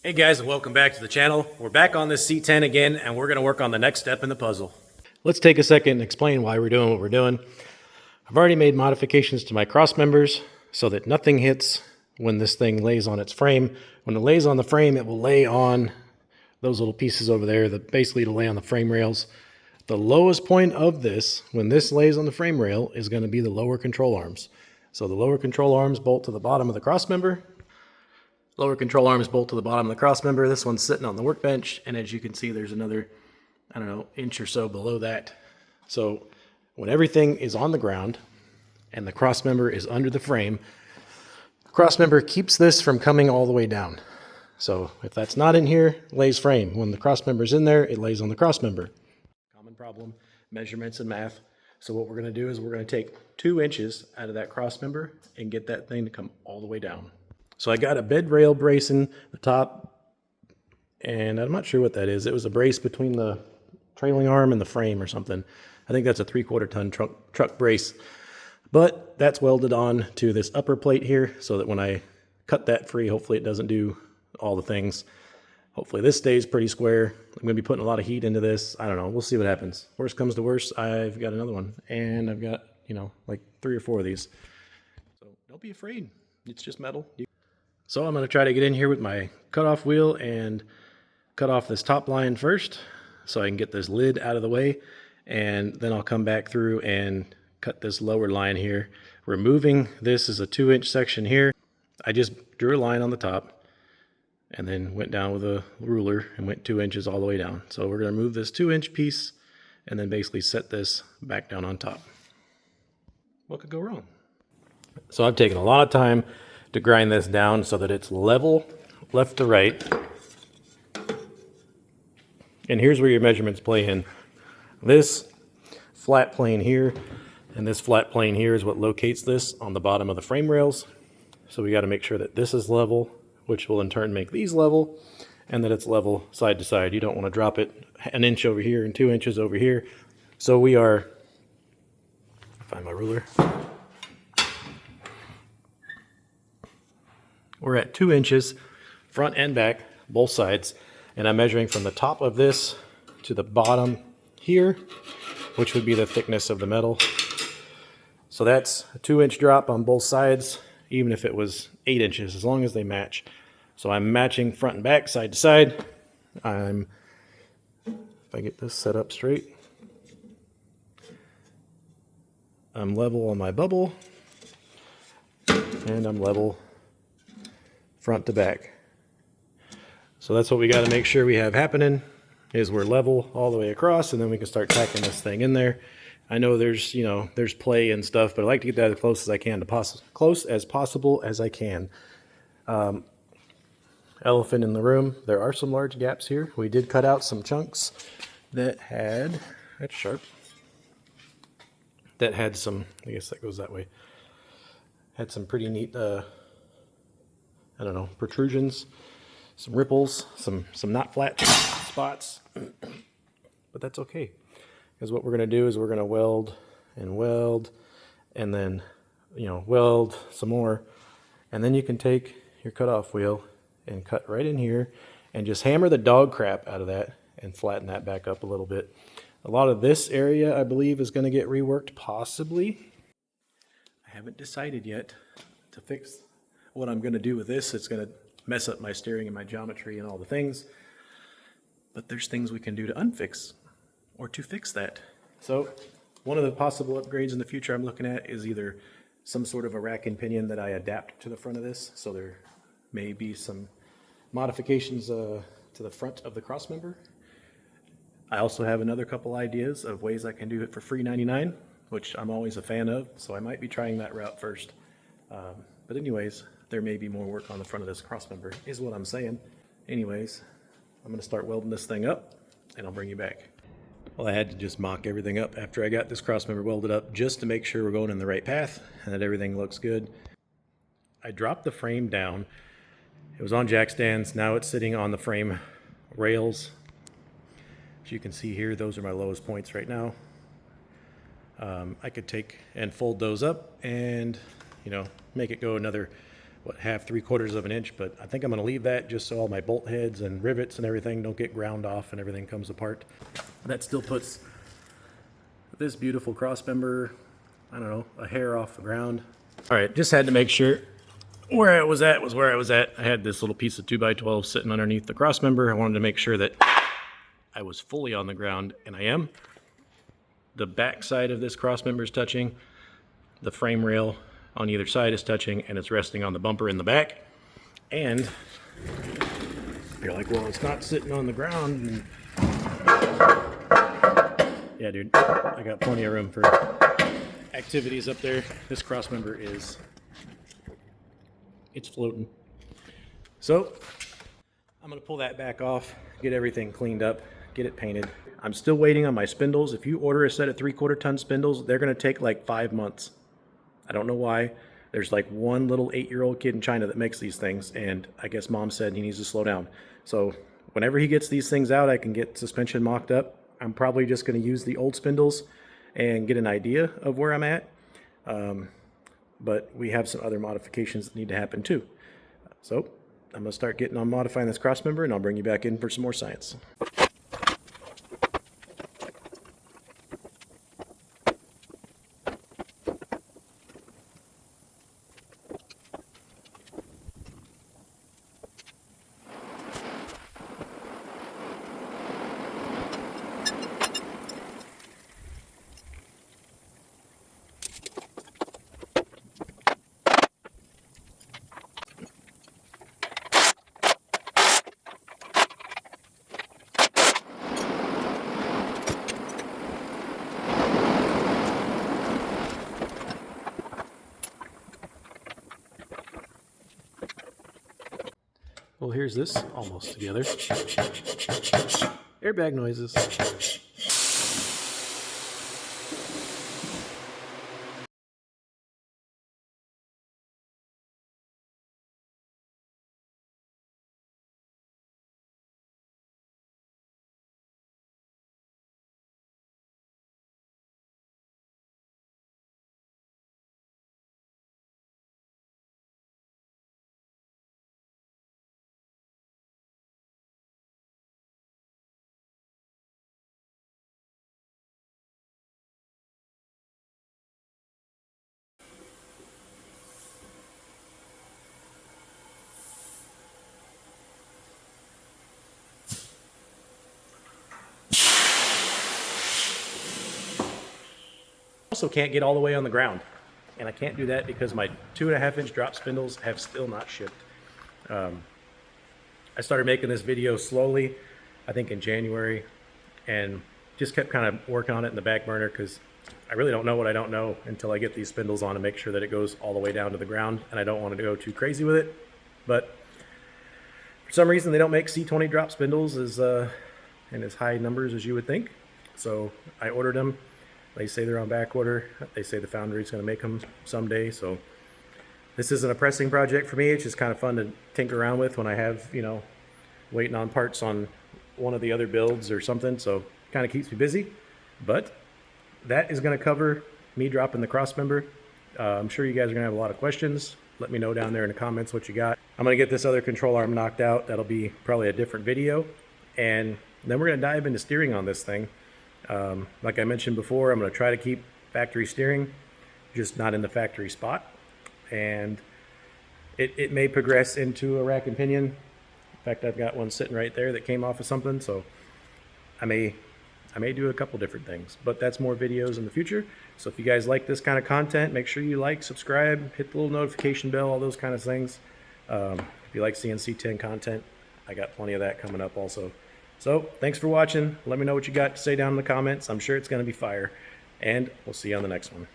Hey guys, and welcome back to the channel. We're back on this C10 again, and we're going to work on the next step in the puzzle. Let's take a second and explain why we're doing what we're doing. I've already made modifications to my cross members so that nothing hits when this thing lays on its frame. When it lays on the frame, it will lay on those little pieces over there that basically to lay on the frame rails. The lowest point of this, when this lays on the frame rail, is going to be the lower control arms. So the lower control arms bolt to the bottom of the cross member. Lower control arms bolt to the bottom of the cross member. This one's sitting on the workbench, and as you can see, there's another, I don't know, inch or so below that. So when everything is on the ground and the cross member is under the frame, the cross member keeps this from coming all the way down. So if that's not in here, lays frame. When the cross member is in there, it lays on the cross member. Common problem, measurements and math. So what we're going to do is we're going to take 2 inches out of that cross member and get that thing to come all the way down. So I got a bed rail bracing the top, and I'm not sure what that is. It was a brace between the trailing arm and the frame or something. I think that's a 3/4 ton truck brace. But that's welded on to this upper plate here so that when I cut that free, hopefully it doesn't do all the things. Hopefully this stays pretty square. I'm going to be putting a lot of heat into this. I don't know. We'll see what happens. Worst comes to worst, I've got another one. And I've got, like 3 or 4 of these. So don't be afraid. It's just metal. So I'm going to try to get in here with my cutoff wheel and cut off this top line first so I can get this lid out of the way, and then I'll come back through and cut this lower line here. Removing this is a 2-inch section here. I just drew a line on the top and then went down with a ruler and went 2 inches all the way down. So we're going to remove this 2-inch piece and then basically set this back down on top. What could go wrong? So I've taken a lot of time to grind this down so that it's level left to right. And here's where your measurements play in. This flat plane here and this flat plane here is what locates this on the bottom of the frame rails. So we got to make sure that this is level, which will in turn make these level, and that it's level side to side. You don't want to drop it an inch over here and 2 inches over here. So we are, find my ruler. We're at 2 inches, front and back, both sides, and I'm measuring from the top of this to the bottom here, which would be the thickness of the metal. So that's a 2-inch drop on both sides, even if it was 8 inches, as long as they match. So I'm matching front and back, side to side. If I get this set up straight, I'm level on my bubble, and I'm level front to back. So that's what we got to make sure we have happening, is we're level all the way across, and then we can start tacking this thing in there. I know there's there's play and stuff, but I like to get that as close as I can to close as possible as I can. Elephant in the room, there are some large gaps here. We did cut out some chunks that had, that's sharp, that had some, I guess that goes that way, had some pretty neat I don't know, protrusions, some ripples, some not flat spots, but that's okay. Because what we're going to do is we're going to weld, and then, weld some more. And then you can take your cutoff wheel and cut right in here and just hammer the dog crap out of that and flatten that back up a little bit. A lot of this area, I believe, is going to get reworked, possibly. I haven't decided yet to fix what I'm going to do with this. It's going to mess up my steering and my geometry and all the things. But there's things we can do to unfix or to fix that. So one of the possible upgrades in the future I'm looking at is either some sort of a rack and pinion that I adapt to the front of this. So there may be some modifications to the front of the cross member. I also have another couple ideas of ways I can do it for free 99, which I'm always a fan of. So I might be trying that route first. But anyways, there may be more work on the front of this cross member, is what I'm saying. Anyways, I'm going to start welding this thing up, and I'll bring you back. Well, I had to just mock everything up after I got this cross member welded up, just to make sure we're going in the right path and that everything looks good. I dropped the frame down. It was on jack stands. Now it's sitting on the frame rails. As you can see here, those are my lowest points right now. I could take and fold those up and, make it go another what, half, 3/4 of an inch, but I think I'm gonna leave that just so all my bolt heads and rivets and everything don't get ground off and everything comes apart. That still puts this beautiful crossmember, I don't know, a hair off the ground. All right, just had to make sure where I was at was where I was at. I had this little piece of 2x12 sitting underneath the crossmember. I wanted to make sure that I was fully on the ground, and I am. The back side of this crossmember is touching. The frame rail on either side is touching, and it's resting on the bumper in the back. And you're like, well, it's not sitting on the ground. Yeah, dude, I got plenty of room for activities up there. This crossmember is, it's floating. So I'm gonna pull that back off, get everything cleaned up, get it painted. I'm still waiting on my spindles. If you order a set of 3/4 ton spindles, they're gonna take like 5 months. I don't know why. There's like one little 8-year-old kid in China that makes these things, and I guess mom said he needs to slow down. So whenever he gets these things out, I can get suspension mocked up. I'm probably just gonna use the old spindles and get an idea of where I'm at. But we have some other modifications that need to happen too. So I'm gonna start getting on modifying this crossmember, and I'll bring you back in for some more science. Well, here's this almost together. Airbag noises. Also can't get all the way on the ground, and I can't do that because my 2.5-inch drop spindles have still not shipped. I started making this video slowly, I think in January, and just kept kind of working on it in the back burner because I really don't know what I don't know until I get these spindles on and make sure that it goes all the way down to the ground, and I don't want to go too crazy with it. But for some reason they don't make C20 drop spindles in as high numbers as you would think, so I ordered them. They say they're on back order. They say the foundry is going to make them someday. So this isn't a pressing project for me. It's just kind of fun to tinker around with when I have, you know, waiting on parts on one of the other builds or something. So it kind of keeps me busy. But that is going to cover me dropping the crossmember. I'm sure you guys are going to have a lot of questions. Let me know down there in the comments what you got. I'm going to get this other control arm knocked out. That'll be probably a different video. And then we're going to dive into steering on this thing. Like I mentioned before, I'm going to try to keep factory steering, just not in the factory spot. And it may progress into a rack and pinion. In fact, I've got one sitting right there that came off of something, so I may do a couple different things, but that's more videos in the future. So if you guys like this kind of content, make sure you like, subscribe, hit the little notification bell, all those kind of things. If you like seeing c10 content, I got plenty of that coming up also. So thanks for watching. Let me know what you got to say down in the comments. I'm sure it's going to be fire, and we'll see you on the next one.